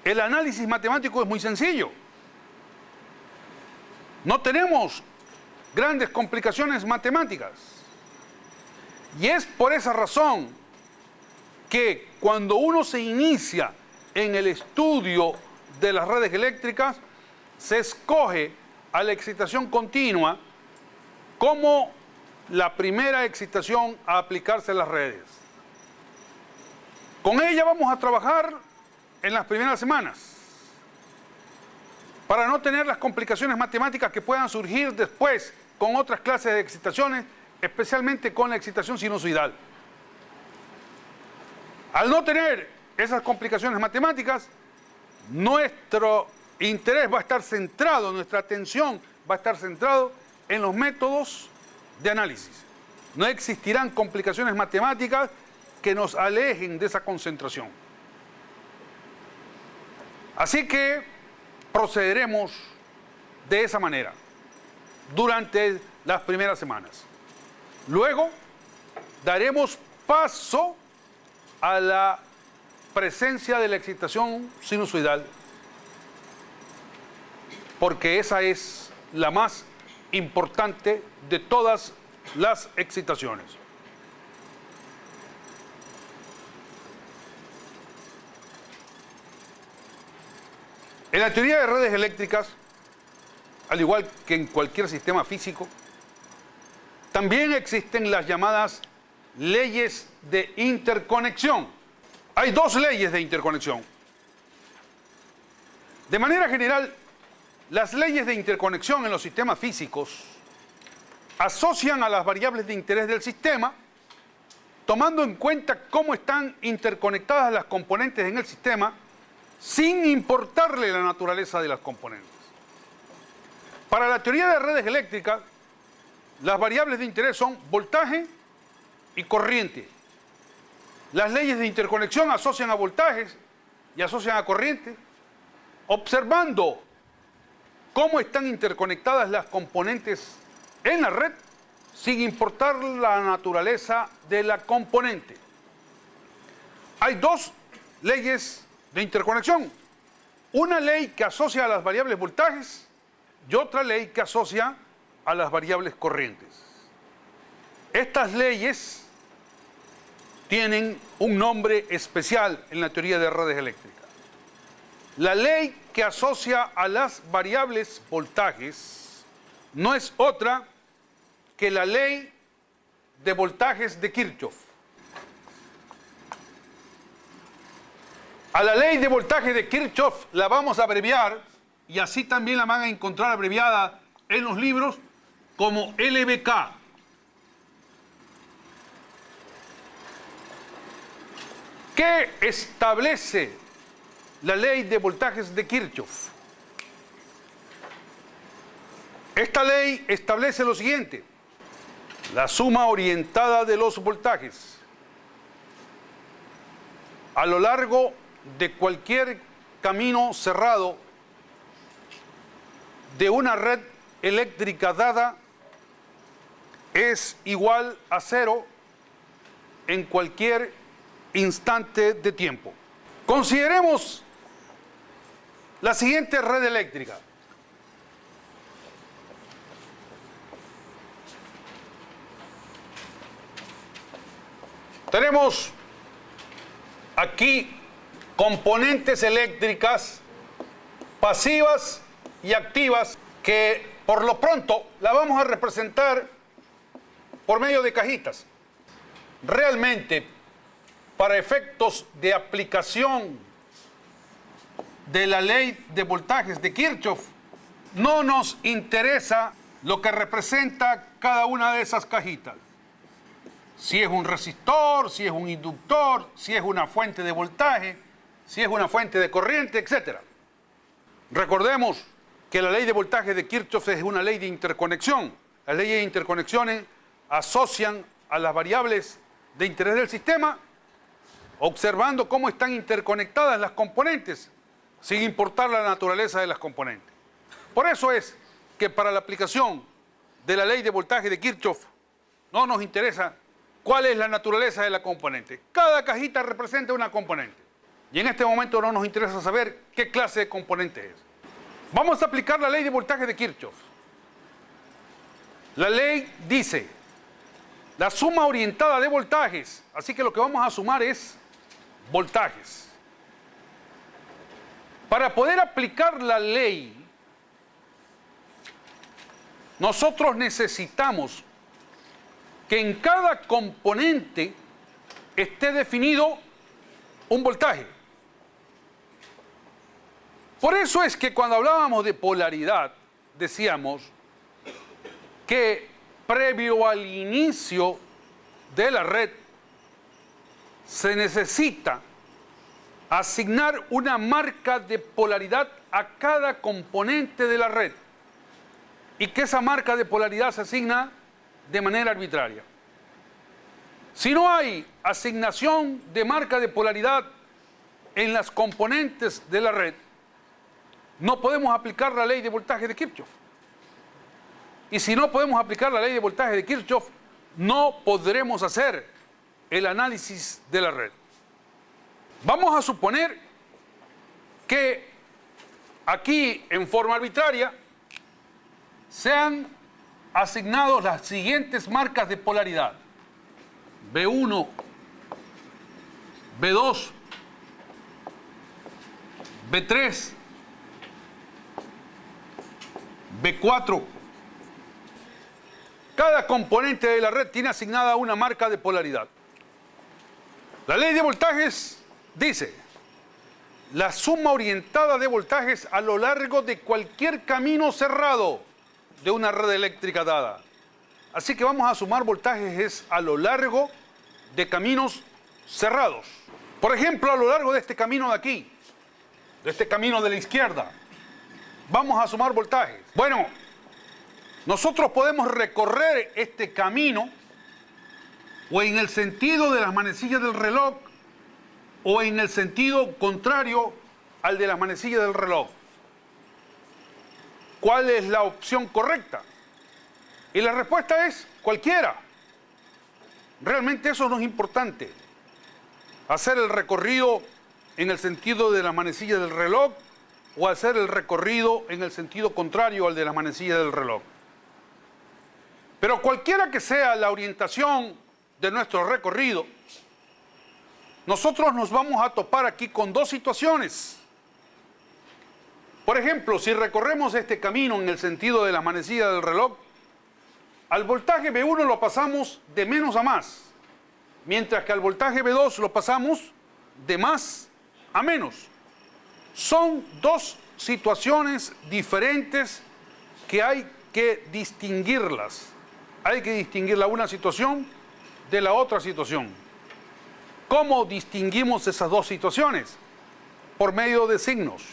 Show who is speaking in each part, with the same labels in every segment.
Speaker 1: el análisis matemático es muy sencillo. No tenemos grandes complicaciones matemáticas. Y es por esa razón que cuando uno se inicia en el estudio de las redes eléctricas, se escoge a la excitación continua como la primera excitación a aplicarse a las redes. Con ella vamos a trabajar en las primeras semanas, para no tener las complicaciones matemáticas que puedan surgir después con otras clases de excitaciones, especialmente con la excitación sinusoidal. Al no tener esas complicaciones matemáticas, nuestro interés va a estar centrado, nuestra atención va a estar centrado en los métodos de análisis. No existirán complicaciones matemáticas que nos alejen de esa concentración. Así que procederemos de esa manera durante las primeras semanas. Luego daremos paso a la presencia de la excitación sinusoidal, porque esa es la más importante de todas las excitaciones. En la teoría de redes eléctricas, al igual que en cualquier sistema físico, también existen las llamadas leyes de interconexión. Hay dos leyes de interconexión. De manera general, las leyes de interconexión en los sistemas físicos asocian a las variables de interés del sistema, tomando en cuenta cómo están interconectadas las componentes en el sistema, sin importarle la naturaleza de las componentes. Para la teoría de redes eléctricas, las variables de interés son voltaje y corriente. Las leyes de interconexión asocian a voltajes y asocian a corriente, observando cómo están interconectadas las componentes en la red, sin importar la naturaleza de la componente. Hay dos leyes de interconexión. Una ley que asocia a las variables voltajes y otra ley que asocia a las variables corrientes. Estas leyes tienen un nombre especial en la teoría de redes eléctricas. La ley que asocia a las variables voltajes no es otra que la ley de voltajes de Kirchhoff. A la ley de voltaje de Kirchhoff la vamos a abreviar, y así también la van a encontrar abreviada en los libros, como LBK. ¿Qué establece la ley de voltajes de Kirchhoff? Esta ley establece lo siguiente: la suma orientada de los voltajes a lo largo de cualquier camino cerrado de una red eléctrica dada es igual a cero en cualquier instante de tiempo. Consideremos la siguiente red eléctrica. Tenemos aquí componentes eléctricas pasivas y activas que por lo pronto la vamos a representar por medio de cajitas. Realmente, para efectos de aplicación de la ley de voltajes de Kirchhoff, no nos interesa lo que representa cada una de esas cajitas. Si es un resistor, si es un inductor, si es una fuente de voltaje, si es una fuente de corriente, etc. Recordemos que la ley de voltaje de Kirchhoff es una ley de interconexión. Las leyes de interconexiones asocian a las variables de interés del sistema, observando cómo están interconectadas las componentes, sin importar la naturaleza de las componentes. Por eso es que para la aplicación de la ley de voltaje de Kirchhoff no nos interesa cuál es la naturaleza de la componente. Cada cajita representa una componente. Y en este momento no nos interesa saber qué clase de componente es. Vamos a aplicar la ley de voltaje de Kirchhoff. La ley dice, la suma orientada de voltajes, así que lo que vamos a sumar es voltajes. Para poder aplicar la ley, nosotros necesitamos que en cada componente esté definido un voltaje. Por eso es que cuando hablábamos de polaridad, decíamos que previo al inicio de la red se necesita asignar una marca de polaridad a cada componente de la red y que esa marca de polaridad se asigna de manera arbitraria. Si no hay asignación de marca de polaridad en las componentes de la red, no podemos aplicar la ley de voltaje de Kirchhoff. Y si no podemos aplicar la ley de voltaje de Kirchhoff, no podremos hacer el análisis de la red. Vamos a suponer que aquí, en forma arbitraria, sean asignados las siguientes marcas de polaridad: B1, B2, B3, B4. Cada componente de la red tiene asignada una marca de polaridad. La ley de voltajes dice, la suma orientada de voltajes a lo largo de cualquier camino cerrado de una red eléctrica dada. Así que vamos a sumar voltajes a lo largo de caminos cerrados. Por ejemplo, a lo largo de este camino de aquí, de este camino de la izquierda, vamos a sumar voltajes. Bueno, nosotros podemos recorrer este camino o en el sentido de las manecillas del reloj o en el sentido contrario al de las manecillas del reloj. ¿Cuál es la opción correcta? Y la respuesta es cualquiera. Realmente eso no es importante. Hacer el recorrido en el sentido de las manecillas del reloj o hacer el recorrido en el sentido contrario al de las manecillas del reloj. Pero cualquiera que sea la orientación de nuestro recorrido, nosotros nos vamos a topar aquí con dos situaciones. Por ejemplo, si recorremos este camino en el sentido de la manecilla del reloj, al voltaje B1 lo pasamos de menos a más, mientras que al voltaje B2 lo pasamos de más a menos. Son dos situaciones diferentes que hay que distinguirlas. Hay que distinguir la una situación de la otra situación. ¿Cómo distinguimos esas dos situaciones? Por medio de signos.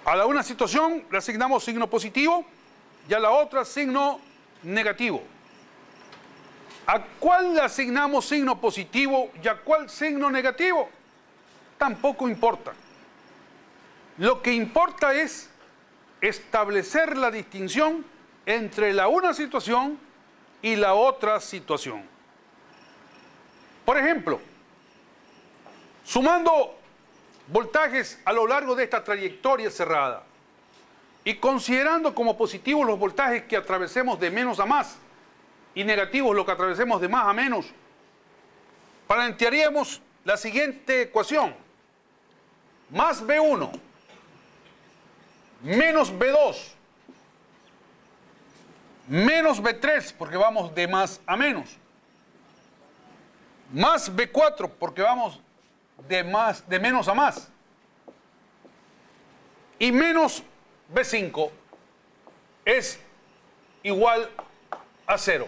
Speaker 1: A la una situación le asignamos signo positivo y a la otra signo negativo. ¿A cuál le asignamos signo positivo y a cuál signo negativo? Tampoco importa. Lo que importa es establecer la distinción entre la una situación y la otra situación. Por ejemplo, sumando voltajes a lo largo de esta trayectoria cerrada y considerando como positivos los voltajes que atravesemos de menos a más y negativos los que atravesemos de más a menos, plantearíamos la siguiente ecuación: más B1 menos B2 menos B3 porque vamos de más a menos, más B4 porque vamos de menos a más, y menos B5 es igual a 0.